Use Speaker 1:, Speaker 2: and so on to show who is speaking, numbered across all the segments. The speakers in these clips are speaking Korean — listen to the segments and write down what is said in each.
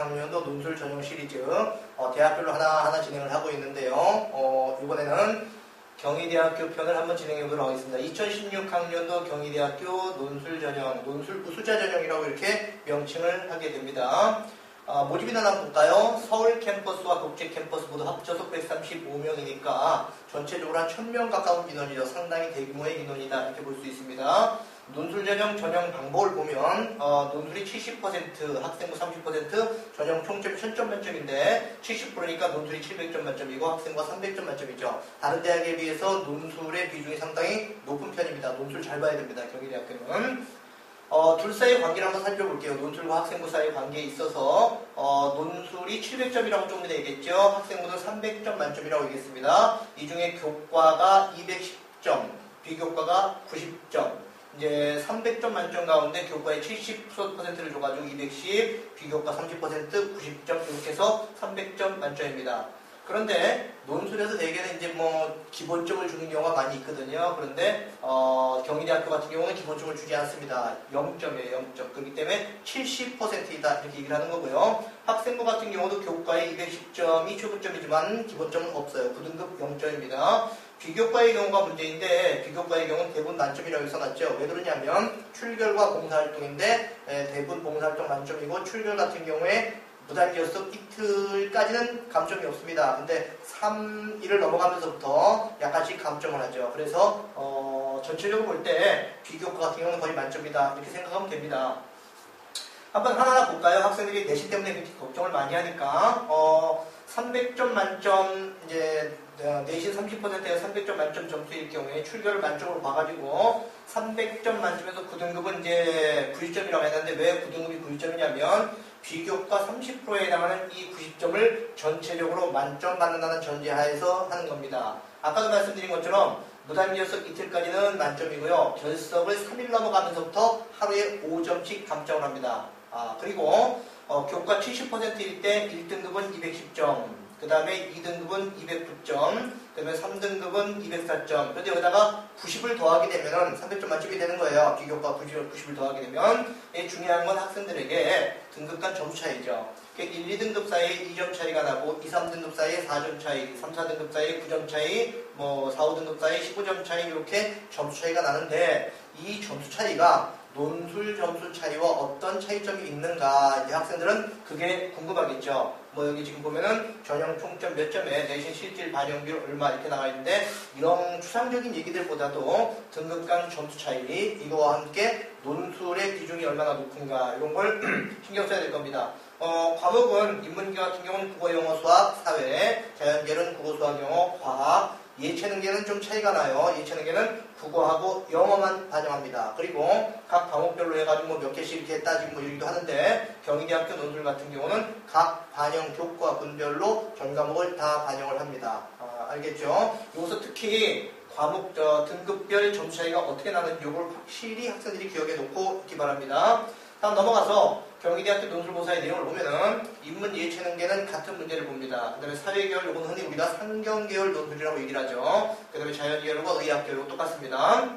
Speaker 1: 2026학년도 논술 전형 시리즈 대학별로 하나하나 진행을 하고 있는데요. 이번에는 경희대학교 편을 한번 진행해 보도록 하겠습니다. 2016학년도 경희대학교 논술 전형, 논술 우수자 전형이라고 이렇게 명칭을 하게 됩니다. 모집 인원 한번 볼까요? 서울 캠퍼스와 국제 캠퍼스 모두 합쳐서 135명이니까 전체적으로 한 1000명 가까운 인원이죠. 상당히 대규모의 인원이다 이렇게 볼 수 있습니다. 논술 전형 방법을 보면 논술이 70%, 학생부 30%, 전형 총점이 1000점 만점인데 70%니까 논술이 700점 만점이고 학생부가 300점 만점이죠. 다른 대학에 비해서 논술의 비중이 상당히 높은 편입니다. 논술 잘 봐야 됩니다. 경희대학교는. 둘 사이의 관계를 한번 살펴볼게요. 논술과 학생부 사이의 관계에 있어서 논술이 700점이라고 좀 되겠죠. 학생부는 300점 만점이라고 얘기했습니다. 이 중에 교과가 210점, 비교과가 90점. 이제 300점 만점 가운데 교과의 70%를 줘가지고 210, 비교과 30%, 90점 이렇게 해서 300점 만점입니다. 그런데 논술에서 대개는 이제 뭐 기본점을 주는 경우가 많이 있거든요. 그런데 경희대학교 같은 경우는 기본점을 주지 않습니다. 0점이에요. 0점. 그렇기 때문에 70%이다 이렇게 얘기를 하는 거고요. 학생부 같은 경우도 교과에 210점이 최고점이지만 기본점은 없어요. 9등급 0점입니다. 비교과의 경우가 문제인데 비교과의 경우는 대부분 만점이라고 써놨죠. 왜 그러냐면 출결과 봉사활동인데 대부분 봉사활동 만점이고 출결 같은 경우에 무단기업속 이틀까지는 감점이 없습니다. 근데 3일을 넘어가면서부터 약간씩 감점을 하죠. 그래서 전체적으로 볼 때 비교과 같은 경우는 거의 만점이다 이렇게 생각하면 됩니다. 한번 하나하나 볼까요? 학생들이 내신 때문에 그렇게 걱정을 많이 하니까 300점 만점 이제 내신 30%에 300점 만점 점수일 경우에 출결을 만점으로 봐가지고 300점 만점에서 9등급은 이제 90점이라고 했는데 왜 9등급이 90점이냐면 비교과 30%에 해당하는 이 90점을 전체적으로 만점 받는다는 전제하에서 하는 겁니다. 아까도 말씀드린 것처럼 무단결석 이틀까지는 만점이고요. 결석을 3일 넘어가면서부터 하루에 5점씩 감점을 합니다. 그리고 교과 70%일 때 1등급은 210점, 그 다음에 2등급은 209점, 그 다음에 3등급은 204점. 그런데 여기다가 90을 더하게 되면은 300점 만점이 되는 거예요. 비교과 90을 더하게 되면. 중요한 건 학생들에게 등급 간 점수 차이죠. 1, 2등급 사이에 2점 차이가 나고 2, 3등급 사이에 4점 차이, 3, 4등급 사이에 9점 차이, 4, 5등급 사이에 15점 차이 이렇게 점수 차이가 나는데 이 점수 차이가 논술 점수 차이와 어떤 차이점이 있는가 이제 학생들은 그게 궁금하겠죠. 여기 지금 보면은 전형 총점 몇 점에 내신 실질 반영비율 얼마 이렇게 나와 있는데 이런 추상적인 얘기들보다도 등급 간 점수 차이 이거와 함께 논술의 비중이 얼마나 높은가 이런 걸 신경 써야 될 겁니다. 과목은 인문계 같은 경우는 국어, 영어, 수학, 사회, 자연계는 국어, 수학, 영어, 과학, 예체능계는 좀 차이가 나요. 예체능계는 국어하고 영어만 반영합니다. 그리고 각 과목별로 해가지고 몇 개씩 이렇게 따지고 이러기도 하는데 경희대학교 논술 같은 경우는 각 반영 교과 분별로 전 과목을 다 반영을 합니다. 알겠죠? 여기서 특히 과목 등급별 점수 차이가 어떻게 나는지 이걸 확실히 학생들이 기억해 놓고 있기 바랍니다. 다음 넘어가서 경희대학교 논술고사의 내용을 보면은 인문 예체능계는 같은 문제를 봅니다. 그 다음에 사회계열 요건 흔히 우리가 상경계열 논술이라고 얘기를 하죠. 그 다음에 자연계열과 의학계열과 똑같습니다.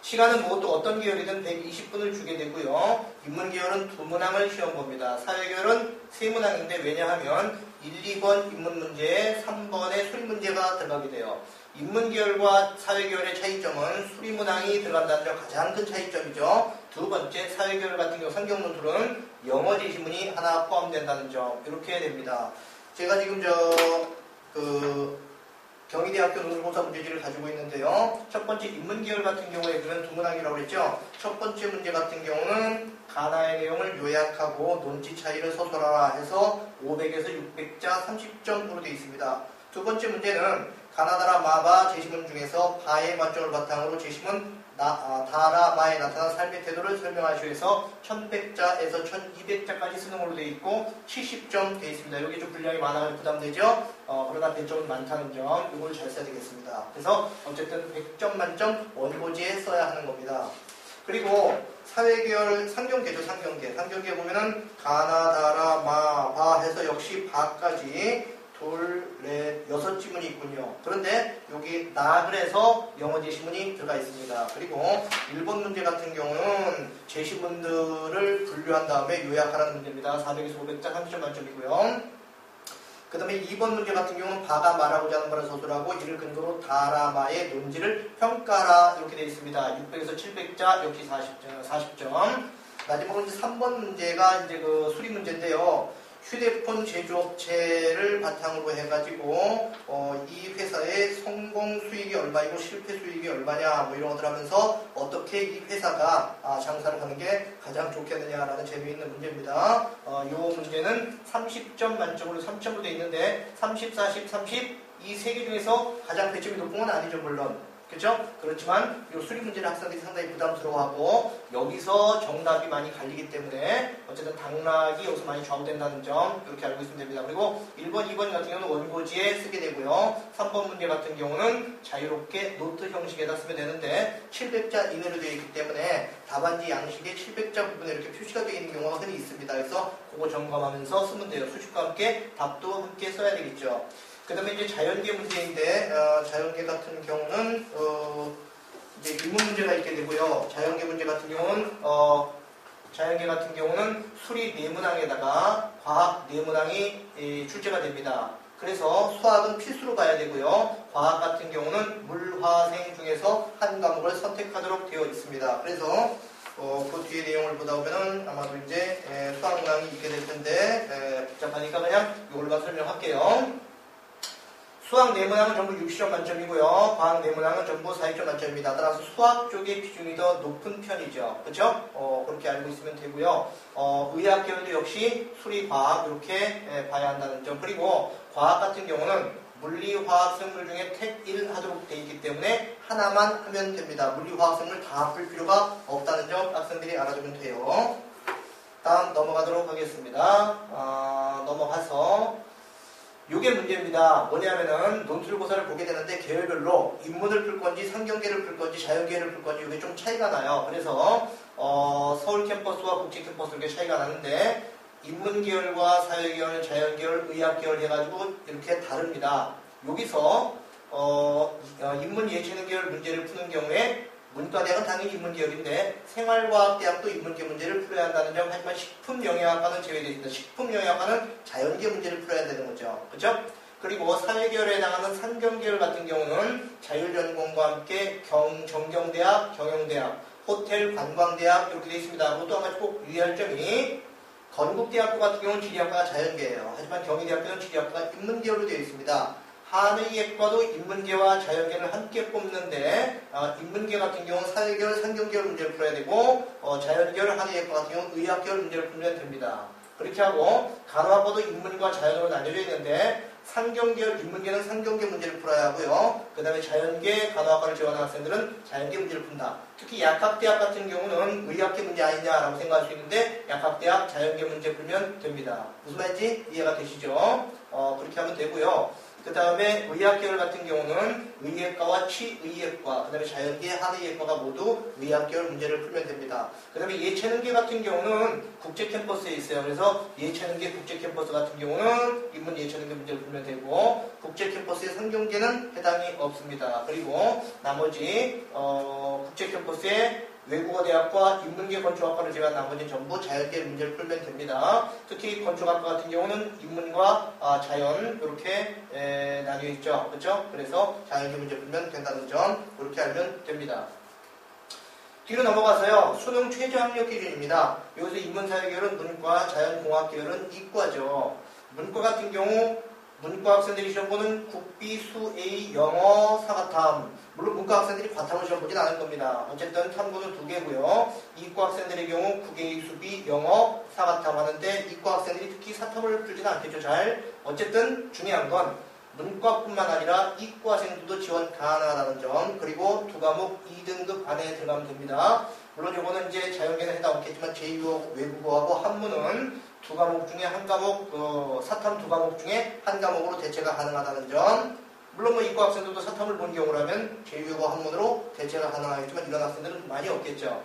Speaker 1: 시간은 또 어떤 계열이든 120분을 주게 되고요. 인문계열은 2문항을 시험 봅니다. 사회계열은 3문항인데 왜냐하면 1, 2번 인문 문제에 3번의 수리 문제가 들어가게 돼요. 인문계열과 사회계열의 차이점은 수리문항이 들어간다는 점 가장 큰 차이점이죠. 두 번째, 사회계열 같은 경우 상경논술은 영어 제시문이 하나 포함된다는 점 이렇게 됩니다. 제가 지금 경희대학교 논술고사 문제지를 가지고 있는데요. 첫 번째 인문계열 같은 경우에 그러면 2문항이라고 했죠. 첫 번째 문제 같은 경우는 가나의 내용을 요약하고 논지 차이를 서술하라 해서 500에서 600자 30점으로 되어 있습니다. 두 번째 문제는 가나다라 마바 제시문 중에서 바의 관점을 바탕으로 제시문 다라 마에 나타난 삶의 태도를 설명하시오 해서 1100자에서 1200자까지 수능으로 되어 있고 70점 되어 있습니다. 여기 좀 분량이 많아서 부담되죠? 그러나 배점은 많다는 점 이걸 잘 써야 되겠습니다. 그래서 어쨌든 100점 만점 원고지에 써야 하는 겁니다. 그리고 사회계열 상경계죠. 상경계 보면은 가나다라 마바 해서 역시 바까지 2, 4, 6 지문이 있군요. 그런데 여기 나 그래서 영어 제시문이 들어가 있습니다. 그리고 1번 문제 같은 경우는 제시문들을 분류한 다음에 요약하라는 문제입니다. 400에서 500자 30점 만점이고요. 그 다음에 2번 문제 같은 경우는 바가 말하고자 하는 바를 서술하고 이를 근거로 다라마의 논지를 평가하라 이렇게 되어 있습니다. 600에서 700자 역시 40점. 마지막으로 이제 3번 문제가 이제 그 수리 문제인데요. 휴대폰 제조업체를 바탕으로 해가지고 이 회사의 성공 수익이 얼마이고 실패 수익이 얼마냐 뭐 이런 것들 하면서 어떻게 이 회사가 장사를 하는 게 가장 좋겠느냐라는 재미있는 문제입니다. 이 문제는 30점 만점으로 3점으로 되어 있는데 30, 40, 30 이 세 개 중에서 가장 배점이 높은 건 아니죠 물론. 그렇죠? 그렇지만 이 수리 문제를 학생들이 상당히 부담스러워하고 여기서 정답이 많이 갈리기 때문에 어쨌든 당락이 여기서 많이 좌우된다는 점 이렇게 알고 있으면 됩니다. 그리고 1번, 2번 같은 경우는 원고지에 쓰게 되고요. 3번 문제 같은 경우는 자유롭게 노트 형식에다 쓰면 되는데 700자 이내로 되어 있기 때문에 답안지 양식에 700자 부분에 이렇게 표시가 되어 있는 경우가 흔히 있습니다. 그래서 그거 점검하면서 쓰면 돼요. 수식과 함께 답도 함께 써야 되겠죠. 그 다음에 이제 자연계 문제인데, 자연계 같은 경우는, 이제 인문 문제가 있게 되고요. 자연계 문제 같은 경우는, 수리 네문항에다가 과학 네문항이 출제가 됩니다. 그래서 수학은 필수로 가야 되고요. 과학 같은 경우는 물화생 중에서 한 과목을 선택하도록 되어 있습니다. 그래서, 그 뒤에 내용을 보다 보면은 아마도 이제, 수학 문항이 있게 될 텐데, 복잡하니까 그냥 이걸로만 설명할게요. 수학 네문항은 전부 60점 만점이고요. 과학 네문항은 전부 40점 만점입니다. 따라서 수학 쪽의 비중이 더 높은 편이죠. 그렇죠? 그렇게 알고 있으면 되고요. 의학 계열도 역시 수리, 과학 이렇게 봐야 한다는 점. 그리고 과학 같은 경우는 물리, 화학, 생물 중에 택 1 하도록 되어 있기 때문에 하나만 하면 됩니다. 물리, 화학, 생물 다 풀 필요가 없다는 점 학생들이 알아두면 돼요. 다음 넘어가도록 하겠습니다. 넘어가서 요게 문제입니다. 뭐냐면은 논술고사를 보게 되는데 계열별로 인문을 풀 건지 상경계를 풀 건지 자연계를 풀 건지 이게 좀 차이가 나요. 그래서 서울 캠퍼스와 국제 캠퍼스 이렇게 차이가 나는데 인문계열과 사회계열, 자연계열, 의학계열 해가지고 이렇게 다릅니다. 여기서 인문 예체능 계열 문제를 푸는 경우에 문과대학은 당연히 인문계열인데 생활과학대학도 인문계 문제를 풀어야 한다는 점. 하지만 식품영양학과는 제외되어 있습니다. 식품영양학과는 자연계 문제를 풀어야 되는 거죠. 그렇죠? 그리고 사회계열에 해당하는 상경계열 같은 경우는 자율전공과 함께 정경대학, 경영대학, 호텔, 관광대학 이렇게 되어 있습니다. 그것도 한 가지 꼭 유의할 점이 건국대학교 같은 경우는 지리학과가 자연계예요. 하지만 경희대학교는 지리학과가 인문계열로 되어 있습니다. 한의예과도 인문계와 자연계를 함께 뽑는데 인문계 같은 경우는 사회계열, 상경계열 문제를 풀어야 되고 자연계열, 한의예과 같은 경우는 의학계열 문제를 풀면 됩니다. 그렇게 하고 간호학과도 인문과 자연으로 나뉘어져 있는데 상경계열, 인문계는 상경계 문제를 풀어야 하고요. 그 다음에 자연계, 간호학과를 지원하는 학생들은 자연계 문제를 푼다. 특히 약학대학 같은 경우는 의학계 문제 아니냐라고 생각할 수 있는데 약학대학 자연계 문제 풀면 됩니다. 무슨 말인지 이해가 되시죠? 그렇게 하면 되고요. 그 다음에 의학계열 같은 경우는 의예과와 치의예과, 그 다음에 자연계, 한의예과가 모두 의학계열 문제를 풀면 됩니다. 그 다음에 예체능계 같은 경우는 국제캠퍼스에 있어요. 그래서 예체능계 국제캠퍼스 같은 경우는 인문 예체능계 문제를 풀면 되고 국제캠퍼스의 상경계는 해당이 없습니다. 그리고 나머지 국제캠퍼스의 외국어대학과 인문계 건축학과를 제외한 나머지는 전부 자연계 문제를 풀면 됩니다. 특히 건축학과 같은 경우는 인문과 자연 이렇게 나뉘어 있죠. 그렇죠? 그래서 자연계 문제 풀면 된다는 점 그렇게 알면 됩니다. 뒤로 넘어가서요. 수능 최저 학력 기준입니다. 여기서 인문사회계열은 문과, 자연공학계열은 이과죠. 문과 같은 경우 문과 학생들이 시험 보는 국비, 수, A, 영어, 사과탐. 물론 문과 학생들이 과탐을 시험 보진 않을 겁니다. 어쨌든 탐구는 2개고요. 이과 학생들의 경우 국A, 수비, 영어, 사과탐 하는데 이과 학생들이 특히 사탐을 풀지는 않겠죠. 잘. 어쨌든 중요한 건 문과뿐만 아니라 이과생들도 지원 가능하다는 점. 그리고 2과목 2등급 안에 들어가면 됩니다. 물론 이거는 이제 자연계는 해당 없겠지만 제2외국어, 외국어하고 한문은 2과목 중에 한 과목, 사탐 2과목 중에 한 과목으로 대체가 가능하다는 점. 물론 뭐 이과 학생들도 사탐을 본 경우라면 제2외국어 한문으로 대체가 가능하겠지만 이런 학생들은 많이 없겠죠.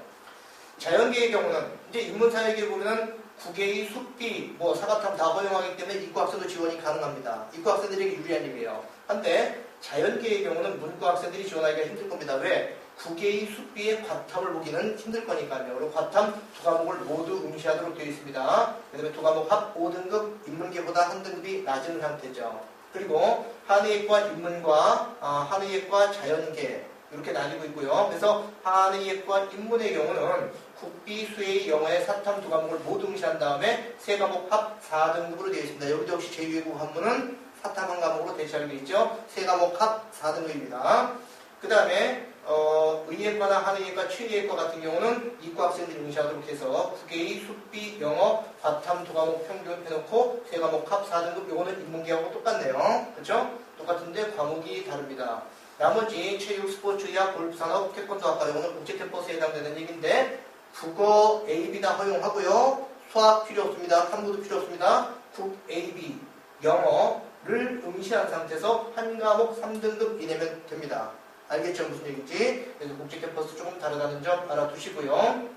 Speaker 1: 자연계의 경우는 이제 인문사회계 보면은 국외의 숙비, 사과탐 다 허용하기 때문에 이과 학생도 지원이 가능합니다. 이과 학생들에게 유리한 일이에요. 한데 자연계의 경우는 문과 학생들이 지원하기가 힘들 겁니다. 왜? 국외의 수비의 과탐을 보기는 힘들 거니까요. 그리고 과탐 두 과목을 모두 응시하도록 되어 있습니다. 그 다음에 두 과목 합 5등급, 인문계보다 한 등급이 낮은 상태죠. 그리고 한의예과 인문과 한의예과 자연계 이렇게 나뉘고 있고요. 그래서 한의예과 인문의 경우는 국비, 수의, 영어의 사탐 두 과목을 모두 응시한 다음에 세 과목 합 4등급으로 되어 있습니다. 여기도 역시 제2외국 한문은 사탐 한 과목으로 대체하게 되어 있죠. 세 과목 합 4등급입니다. 그 다음에 의예과나 한의예과, 취의예과 같은 경우는 이과 학생들이 응시하도록 해서 국외의 수비, 영어, 과탐 두 과목 평균 해놓고 세 과목 합 4등급. 요거는 인문계하고 똑같네요. 그렇죠? 똑같은데 과목이 다릅니다. 나머지 체육, 스포츠, 의학, 골프, 산업, 태권도학과 요거는 국제 캠퍼스에 해당되는 얘기인데 국어 A, B 다 허용하고요. 수학 필요 없습니다. 탐구도 필요 없습니다. 국 A, B, 영어를 응시한 상태에서 한 과목 3등급 이내면 됩니다. 알겠죠? 무슨 얘기인지. 그래서 국제 캠퍼스 조금 다르다는 점 알아두시고요.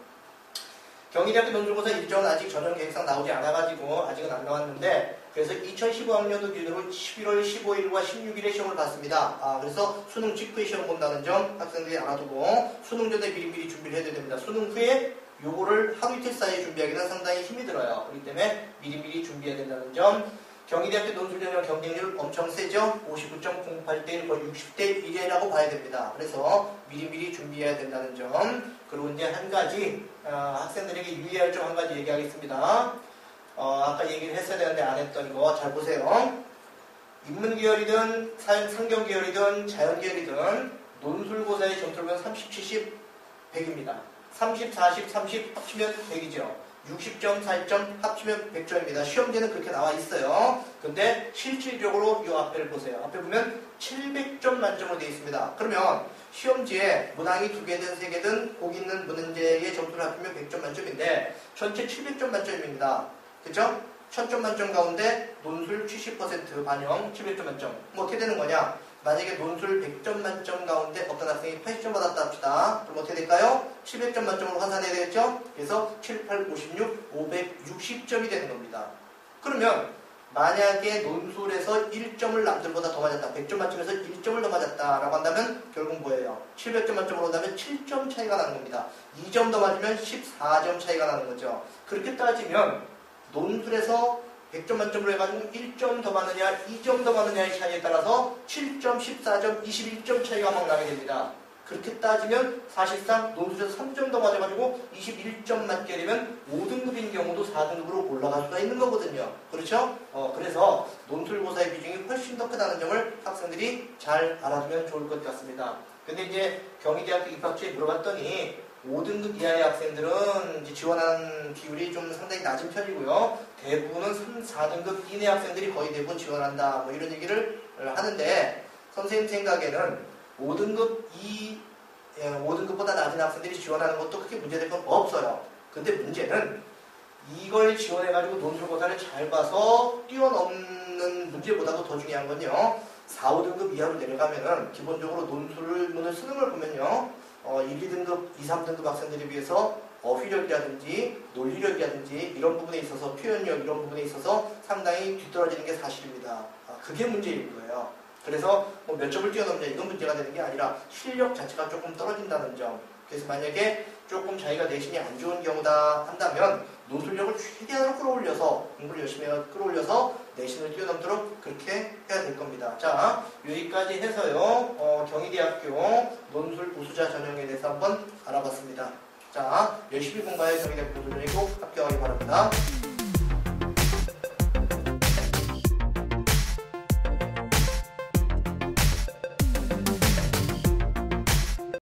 Speaker 1: 경희대학교 논술고사 일정은 아직 전형 계획상 나오지 않아가지고 아직은 안 나왔는데 그래서 2015학년도 기준으로 11월 15일과 16일에 시험을 봤습니다. 그래서 수능 직후에 시험 본다는 점 학생들이 알아두고 수능 전에 미리미리 준비를 해야 됩니다. 수능 후에 요거를 하루 이틀 사이에 준비하기는 상당히 힘이 들어요. 그렇기 때문에 미리미리 준비해야 된다는 점. 경희대학교 논술전형 경쟁률 엄청 세죠? 59.08대 1, 거의 60대 1이라고 봐야 됩니다. 그래서 미리미리 준비해야 된다는 점. 그리고 이제 한 가지 학생들에게 유의할 점 한 가지 얘기하겠습니다. 아까 얘기를 했어야 되는데 안 했던 이거 잘 보세요. 인문계열이든 상경계열이든 자연계열이든 논술고사의 점수는 30, 70, 100입니다. 30, 40, 30 합치면 100이죠. 60점, 40점 합치면 100점입니다. 시험지는 그렇게 나와 있어요. 근데 실질적으로 이 앞에를 보세요. 앞에 보면 700점 만점으로 되어 있습니다. 그러면 시험지에 문항이 2개든 3개든 꼭 있는 문제의 점수를 합치면 100점 만점인데 전체 700점 만점입니다. 그쵸? 1000점 만점 가운데 논술 70% 반영 700점 만점. 뭐 어떻게 되는 거냐? 만약에 논술 100점 만점 가운데 어떤 학생이 80점 받았다 합시다. 그럼 어떻게 될까요? 700점 만점으로 환산해야 되겠죠? 그래서 7, 8, 56, 560점이 되는 겁니다. 그러면 만약에 논술에서 1점을 남들보다 더 맞았다. 100점 만점에서 1점을 더 맞았다라고 한다면 결국 뭐예요? 700점 만점으로 한다면 7점 차이가 나는 겁니다. 2점 더 맞으면 14점 차이가 나는 거죠. 그렇게 따지면 논술에서 100점 만점으로 해가지고 1점 더 많으냐 2점 더 많으냐의 차이에 따라서 7점, 14점, 21점 차이가 막 나게 됩니다. 그렇게 따지면 사실상 논술에서 3점 더 맞아가지고 21점 맞게 되면 5등급인 경우도 4등급으로 올라갈 수가 있는 거거든요. 그렇죠? 그래서 논술고사의 비중이 훨씬 더 크다는 점을 학생들이 잘 알아두면 좋을 것 같습니다. 근데 이제 경희대학교 입학처에 물어봤더니 5등급 이하의 학생들은 이제 지원하는 비율이 좀 상당히 낮은 편이고요. 대부분은 3, 4등급 이내 학생들이 거의 대부분 지원한다. 뭐 이런 얘기를 하는데 선생님 생각에는 5등급보다 낮은 학생들이 지원하는 것도 크게 문제될 건 없어요. 근데 문제는 이걸 지원해가지고 논술고사를 잘 봐서 뛰어넘는 문제보다도 더 중요한 건요. 4, 5등급 이하로 내려가면은 기본적으로 논술문을 쓰는 걸 보면요. 1, 2등급, 2, 3등급 학생들에 비해서 어휘력이라든지 논리력이라든지 이런 부분에 있어서 표현력 이런 부분에 있어서 상당히 뒤떨어지는 게 사실입니다. 그게 문제인 거예요. 그래서 뭐 몇 점을 뛰어넘냐 이건 문제가 되는 게 아니라 실력 자체가 조금 떨어진다는 점. 그래서 만약에 조금 자기가 내신이 안 좋은 경우다 한다면 논술력을 최대한 끌어올려서 공부를 열심히 끌어올려서 내신을 뛰어넘도록 그렇게 해야 될 겁니다. 자, 여기까지 해서요. 경희대학교 논술 우수자 전형에 대해서 한번 알아봤습니다. 자, 열심히 공부하여 경희대학교 논술전형에 꼭 합격하기 바랍니다.